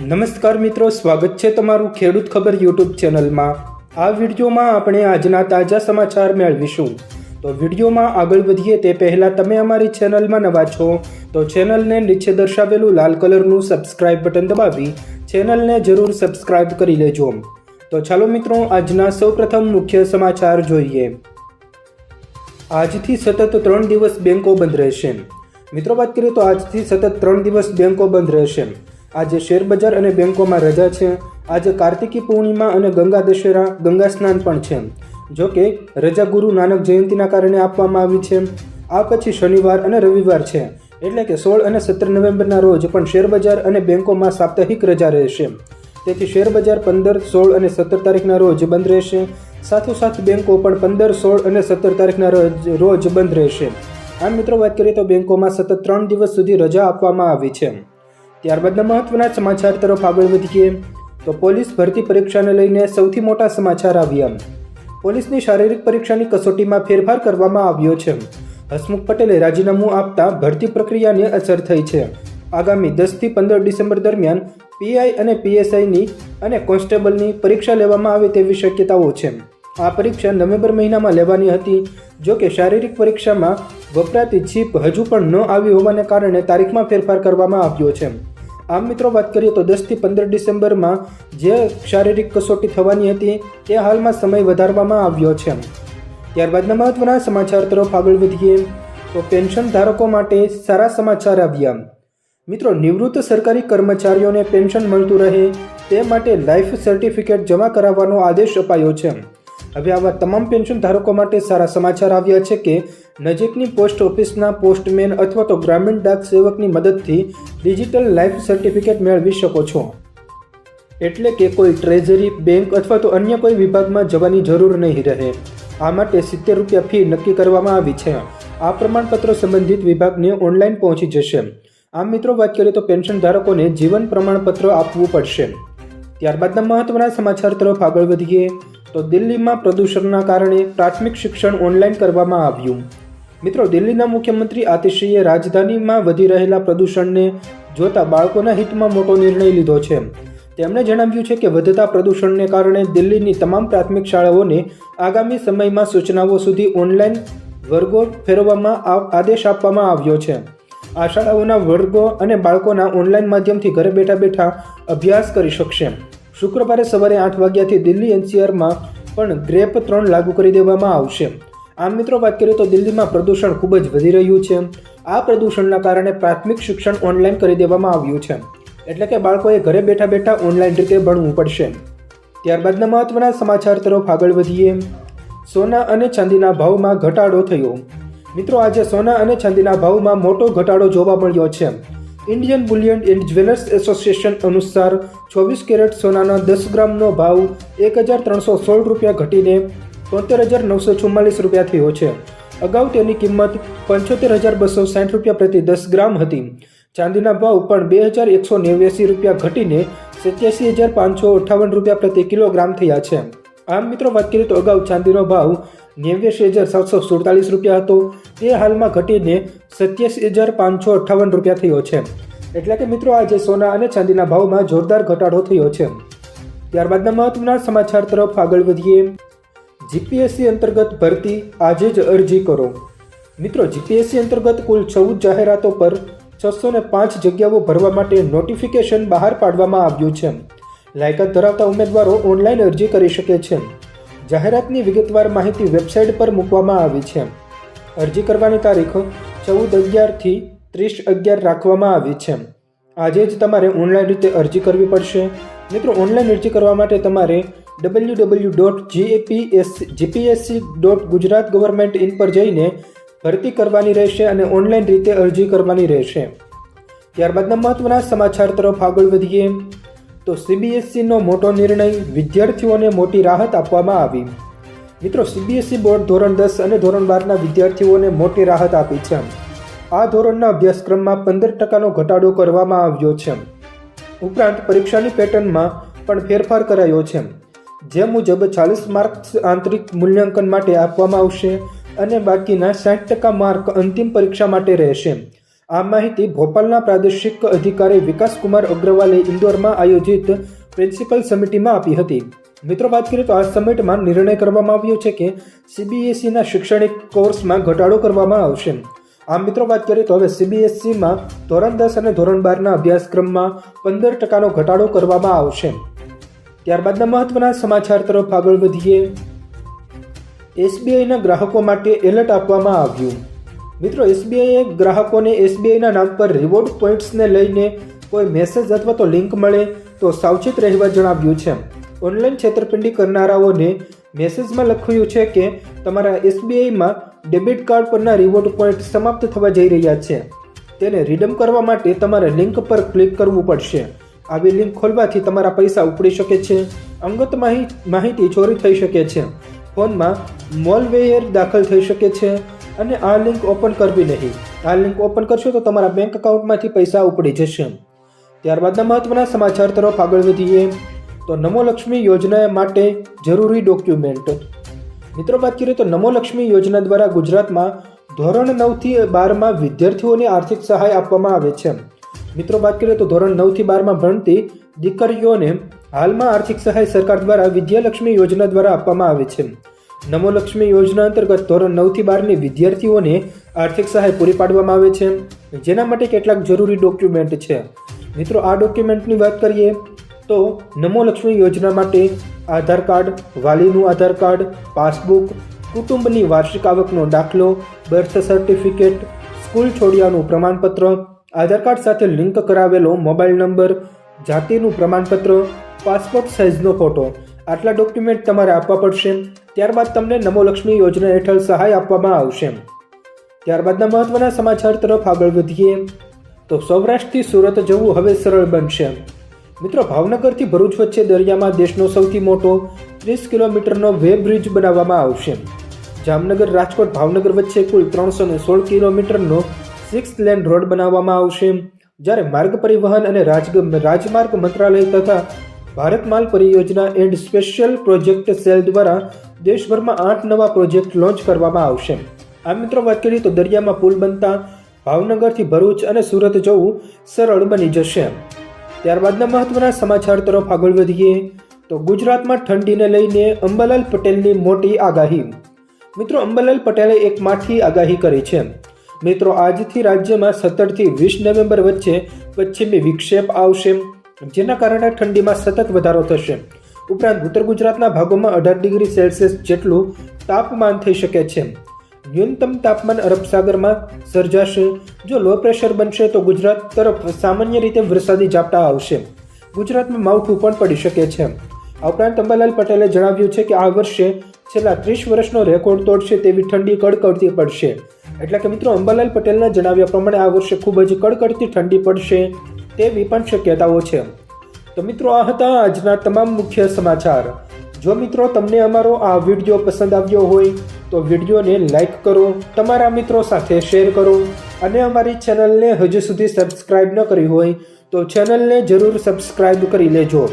નમસ્કાર મિત્રો, સ્વાગત છે તમારું ખેડૂત ખબર યુટ્યુબ ચેનલમાં। આ વિડીયોમાં આપણે આજના તાજા સમાચાર મેળવીશું। તો વિડીયોમાં આગળ વધીએ તે પહેલાં તમે અમારી ચેનલમાં નવા છો તો ચેનલને નીચે દર્શાવેલું લાલ કલરનું સબસ્ક્રાઇબ બટન દબાવી ચેનલને જરૂર સબસ્ક્રાઇબ કરી લેજો। તો ચાલો મિત્રો, આજના સૌપ્રથમ મુખ્ય સમાચાર જોઈએ। આજથી સતત 3 દિવસ બેંકો બંધ રહેશે। મિત્રો વાત કરીએ તો આજથી સતત 3 દિવસ બેંકો બંધ રહેશે। આજે શેરબજાર અને બેંકોમાં રજા છે। આજે કાર્તિકી પૂર્ણિમા અને ગંગા દશેરા, ગંગા સ્નાન પણ છે। જો કે રજા ગુરુ નાનક જયંતિના કારણે આપવામાં આવી છે। આ પછી શનિવાર અને રવિવાર છે, એટલે કે 16 અને 17 નવેમ્બરના રોજ પણ શેરબજાર અને બેંકોમાં સાપ્તાહિક રજા રહેશે। તેથી શેરબજાર 15, 16 અને 17 તારીખના રોજ બંધ રહેશે। સાથોસાથ બેંકો પણ 15, 16 અને 17 તારીખના રોજ બંધ રહેશે। આમ મિત્રો વાત કરીએ તો બેંકોમાં સતત 3 દિવસ સુધી રજા આપવામાં આવી છે। ત્યારબાદના મહત્વના સમાચાર તરફ આગળ વધીએ તો પોલીસ ભરતી પરીક્ષાને લઈને સૌથી મોટા સમાચાર આવ્યા। પોલીસની શારીરિક પરીક્ષાની કસોટીમાં ફેરફાર કરવામાં આવ્યો છે। હસમુખ પટેલે રાજીનામું આપતા ભરતી પ્રક્રિયાને અસર થઈ છે। આગામી 10 થી 15 ડિસેમ્બર દરમિયાન પીઆઈ અને પીએસઆઈની અને કોન્સ્ટેબલની પરીક્ષા લેવામાં આવે તેવી શક્યતાઓ છે। આ પરીક્ષા નવેમ્બર મહિનામાં લેવાની હતી। જો કે શારીરિક પરીક્ષામાં વપરાતી ચીપ હજુ પણ ન આવી હોવાને કારણે તારીખમાં ફેરફાર કરવામાં આવ્યો છે। આમ મિત્રો વાત કરીએ તો 10 થી 15 ડિસેમ્બરમાં જે શારીરિક કસોટી થવાની હતી તે હાલમાં સમય વધારવામાં આવ્યો છે। ત્યારબાદના મહત્વના સમાચાર તરફ આગળ વધીએ તો પેન્શન ધારકો માટે સારા સમાચાર આવ્યા। મિત્રો, નિવૃત્ત સરકારી કર્મચારીઓને પેન્શન મળતું રહે તે માટે લાઈફ સર્ટિફિકેટ જમા કરાવવાનો આદેશ અપાયો છે। હવે આવા તમામ પેન્શન ધારકો માટે સારા સમાચાર આવ્યા છે કે નજીકની પોસ્ટ ઓફિસના પોસ્ટમેન અથવા તો ગ્રામીણ ડાક સેવકની મદદથી ડિજિટલ લાઈફ સર્ટિફિકેટ મેળવી શકો છો। એટલે કે કોઈ ટ્રેઝરી, બેંક અથવા તો અન્ય કોઈ વિભાગમાં જવાની જરૂર નહીં રહે। આ માટે 70 રૂપિયા ફી નક્કી કરવામાં આવી છે। આ પ્રમાણપત્ર સંબંધિત વિભાગને ઓનલાઈન પહોંચી જશે। આમ મિત્રો વાત કરીએ તો પેન્શન ધારકોને જીવન પ્રમાણપત્ર આપવું પડશે। ત્યારબાદના મહત્વના સમાચાર તરફ આગળ વધીએ તો દિલ્હીમાં પ્રદૂષણના કારણે પ્રાથમિક શિક્ષણ ઓનલાઈન કરવામાં આવ્યું। મિત્રો, દિલ્હીના મુખ્યમંત્રી આતિશીએ રાજધાનીમાં વધી રહેલા પ્રદૂષણને જોતા બાળકોના હિતમાં મોટો નિર્ણય લીધો છે। તેમણે જણાવ્યું છે કે વધતા પ્રદૂષણને કારણે દિલ્હીની તમામ પ્રાથમિક શાળાઓને આગામી સમયમાં સૂચનાઓ સુધી ઓનલાઈન વર્ગો ફેરવવામાં આદેશ આપવામાં આવ્યો છે। આ શાળાઓના વર્ગો અને બાળકોના ઓનલાઈન માધ્યમથી ઘરે બેઠા બેઠા અભ્યાસ કરી શકશે। શુક્રવારે સવારે 8 વાગ્યાથી દિલ્હી એનસીઆરમાં પણ ગ્રેપ 3 લાગુ કરી દેવામાં આવશે। આમ મિત્રો વાત કરીએ તો દિલ્હીમાં પ્રદૂષણ ખૂબ જ વધી રહ્યું છે। આ પ્રદૂષણના કારણે પ્રાથમિક શિક્ષણ ઓનલાઈન કરી દેવામાં આવ્યું છે, એટલે કે બાળકોએ ઘરે બેઠા બેઠા ઓનલાઈન રીતે ભણવું પડશે। ત્યારબાદના મહત્વના સમાચાર તરફ આગળ વધીએ। સોના અને ચાંદીના ભાવમાં ઘટાડો થયો। મિત્રો, આજે સોના અને ચાંદીના ભાવમાં મોટો ઘટાડો જોવા મળ્યો છે। Indian Boolean and jewellers association અનુસાર 24 કેરેટ સોનાના 10 ગ્રામનો ભાવ 1316 રૂપિયા ઘટીને 73,944 રૂપિયા થયો છે। અગાઉ તેની કિંમત 75,260 રૂપિયા પ્રતિ 10 ગ્રામ હતી। ચાંદીના ભાવ પણ 2,189 રૂપિયા ઘટીને 87,558 રૂપિયા પ્રતિ કિલોગ્રામ થયા છે। આમ મિત્રો વાત કરીએ તો અગાઉ ચાંદીનો ભાવ 89,747 રૂપિયા હતો, તે હાલમાં ઘટીને 87,558 રૂપિયા થયો છે। એટલે કે મિત્રો આજે સોના અને ચાંદીના ભાવમાં જોરદાર ઘટાડો થયો છે। ત્યારબાદના મહત્વના સમાચાર તરફ આગળ વધીએ। જીપીએસસી અંતર્ગત ભરતી આજે જ અરજી કરો। મિત્રો, જીપીએસસી અંતર્ગત કુલ 14 જાહેરાતો પર 605 જગ્યાઓ ભરવા માટે નોટિફિકેશન બહાર પાડવામાં આવ્યું છે। લાયકાત ધરાવતા ઉમેદવારો ઓનલાઈન અરજી કરી શકે છે। જાહેરાતની વિગતવાર માહિતી વેબસાઇટ પર મૂકવામાં આવી છે। અરજી કરવાની તારીખ 14/11 થી 30/11 રાખવામાં આવી છે। આજે જ તમારે ઓનલાઈન રીતે અરજી કરવી પડશે। મિત્રો, ઓનલાઈન અરજી કરવા માટે તમારે www.gpsc.gujaratgovernmentin પર જઈને ભરતી કરવાની રહેશે અને ઓનલાઈન રીતે અરજી કરવાની રહેશે। ત્યારબાદના મહત્વના સમાચાર તરફ આગળ વધીએ તો સીબીએસઈનો મોટો નિર્ણય, વિદ્યાર્થીઓને મોટી રાહત આપવામાં આવી। મિત્રો, સીબીએસઈ બોર્ડ ધોરણ 10 અને ધોરણ 12ના વિદ્યાર્થીઓને મોટી રાહત આપી છે। આ ધોરણના અભ્યાસક્રમમાં 15% ઘટાડો કરવામાં આવ્યો છે। ઉપરાંત પરીક્ષાની પેટર્નમાં પણ ફેરફાર કરાયો છે, જે મુજબ 40 માર્ક્સ આંતરિક મૂલ્યાંકન માટે આપવામાં આવશે અને બાકીના 60% માર્ક અંતિમ પરીક્ષા માટે રહેશે। આ માહિતી ભોપાલના પ્રાદેશિક અધિકારી વિકાસકુમાર અગ્રવાલે ઇન્દોરમાં આયોજિત પ્રિન્સિપલ સમિટીમાં આપી હતી. મિત્રો, વાત કરીએ તો આ સમિટમાં નિર્ણય કરવામાં આવ્યો છે કે સીબીએસઈના શૈક્ષણિક કોર્સમાં ઘટાડો કરવામાં આવશે. આમ મિત્રો, વાત કરીએ તો હવે સીબીએસઈમાં ધોરણ 10 અને ધોરણ 12ના અભ્યાસક્રમમાં 15% ઘટાડો કરવામાં આવશે. ત્યારબાદના મહત્વના સમાચાર તરફ આગળ વધીએ. એસબીઆઈના ગ્રાહકો માટે એલર્ટ આપવામાં આવ્યું. મિત્રો, એસબીઆઈએ ગ્રાહકોને એસબીઆઈના નામ પર રિવોર્ડ પોઈન્ટ્સને લઈને કોઈ મેસેજ અથવા તો લિંક મળે તો સાવચેત રહેવા જણાવ્યું છે. ઓનલાઈન છેતરપિંડી કરનારાઓને મેસેજમાં લખ્યું છે કે તમારા એસબીઆઈમાં ડેબિટ કાર્ડ પરના રિવોર્ડ પોઈન્ટ સમાપ્ત થવા જઈ રહ્યા છે. તેને રિડીમ કરવા માટે તમારે લિંક પર ક્લિક કરવું પડશે. આવી લિંક ખોલવાથી તમારા પૈસા ઉપડી શકે છે, અંગત માહિતી ચોરી થઈ શકે છે, ફોનમાં મોલવેયર દાખલ થઈ શકે છે અને આ લિંક ઓપન કરવી નહીં. આ લિંક ઓપન કરશો તો તમારા બેંક એકાઉન્ટમાંથી પૈસા ઉપડી જશે. ત્યારબાદના મહત્વના સમાચાર તરફ આગળ વધીએ તો નમો લક્ષ્મી યોજના માટે જરૂરી ડોક્યુમેન્ટ. મિત્રો, વાત કરીએ તો નમો લક્ષ્મી યોજના દ્વારા ગુજરાતમાં ધોરણ 9 થી 12માં વિદ્યાર્થીઓને આર્થિક સહાય આપવામાં આવે છે. મિત્રો, વાત કરીએ તો ધોરણ 9 થી 12માં ભણતી દીકરીઓને હાલમાં આર્થિક સહાય સરકાર દ્વારા વિદ્યાલક્ષ્મી યોજના દ્વારા આપવામાં આવે છે. નમો લક્ષ્મી યોજના અંતર્ગત ધોરણ 9 થી 12ની વિદ્યાર્થીઓને આર્થિક સહાય પૂરી પાડવામાં આવે છે, જેના માટે કેટલાક જરૂરી ડોક્યુમેન્ટ છે. મિત્રો, આ ડોક્યુમેન્ટની વાત કરીએ તો નમો લક્ષ્મી યોજના માટે આધાર કાર્ડ, વાલીનું આધાર કાર્ડ, પાસબુક, કુટુંબની વાર્ષિક આવકનો દાખલો, બર્થ સર્ટિફિકેટ, સ્કૂલ છોડ્યાનું પ્રમાણપત્ર, આધાર કાર્ડ સાથે લિંક કરાવેલો મોબાઈલ નંબર, જાતિનું પ્રમાણપત્ર, પાસપોર્ટ સાઇઝનો ફોટો, આટલા ડોક્યુમેન્ટ તમારે આપવા પડશે. ત્યારબાદ તમને નમો લક્ષ્મી યોજના હેઠળ સહાય આપવામાં આવશે. ત્યારબાદના મહત્વના સમાચાર તરફ આગળ વધીએ તો સૌરાષ્ટ્રથી સુરત જવું હવે સરળ બનશે. મિત્રો, ભાવનગરથી ભરૂચ વચ્ચે દરિયામાં દેશનો સૌથી મોટો 30 કિલોમીટરનો વેબ બ્રિજ બનાવવામાં આવશે. જામનગર રાજકોટ ભાવનગર વચ્ચે કુલ 316 કિલોમીટરનો 6 લેન રોડ બનાવવામાં આવશે. જ્યારે માર્ગ પરિવહન અને રાજમાર્ગ મંત્રાલય તથા ભારત માલ પરિયોજના એન્ડ સ્પેશિયલ પ્રોજેક્ટ સેલ દ્વારા દેશભરમાં 8 નવા પ્રોજેક્ટ લોન્ચ કરવામાં આવશે. આ મિત્રો, વાત કરીએ તો દરિયામાં પુલ બનતા ભાવનગરથી ભરૂચ અને સુરત જવું સરળ બની જશે. ત્યારબાદના મહત્વના સમાચાર તરફ આગળ વધીએ તો ગુજરાતમાં ઠંડીને લઈને અંબાલાલ પટેલની મોટી આગાહી. મિત્રો, અંબાલાલ પટેલે એક માઠી આગાહી કરી છે. મિત્રો, આજથી રાજ્યમાં 17 થી 20 નવેમ્બર વચ્ચે પશ્ચિમી વિક્ષેપ આવશે, જેના કારણે ઠંડીમાં સતત વધારો થશે. ઉપરાંત ઉત્તર ગુજરાતના ભાગોમાં 18 ડિગ્રી સેલ્સિયસ જેટલું તાપમાન થઈ શકે છે. ન્યૂનતમ તાપમાન અરબસાગરમાં સર્જાશે. જો લો પ્રેશર બનશે તો ગુજરાત તરફ સામાન્ય રીતે વરસાદી ઝાપટા આવશે. ગુજરાતમાં માવઠું પણ પડી શકે છે. આ ઉપરાંત અંબાલાલ પટેલે જણાવ્યું છે કે આ વર્ષે છેલ્લા 30 વર્ષનો રેકોર્ડ તોડશે તેવી ઠંડી કડકડતી પડશે. એટલે કે મિત્રો, અંબાલાલ પટેલના જણાવ્યા પ્રમાણે આ વર્ષે ખૂબ જ કડકડતી ઠંડી પડશે તેવી પણ શક્યતાઓ છે. તો મિત્રો, આ હતા આજના તમામ મુખ્ય સમાચાર. જો મિત્રો તમને અમારો આ વિડીયો પસંદ આવ્યો હોય તો વિડીયોને લાઈક કરો, તમારા મિત્રો સાથે શેર કરો અને અમારી ચેનલને હજુ સુધી સબસ્ક્રાઇબ ન કરી હોય તો ચેનલને જરૂર સબસ્ક્રાઇબ કરી લેજો.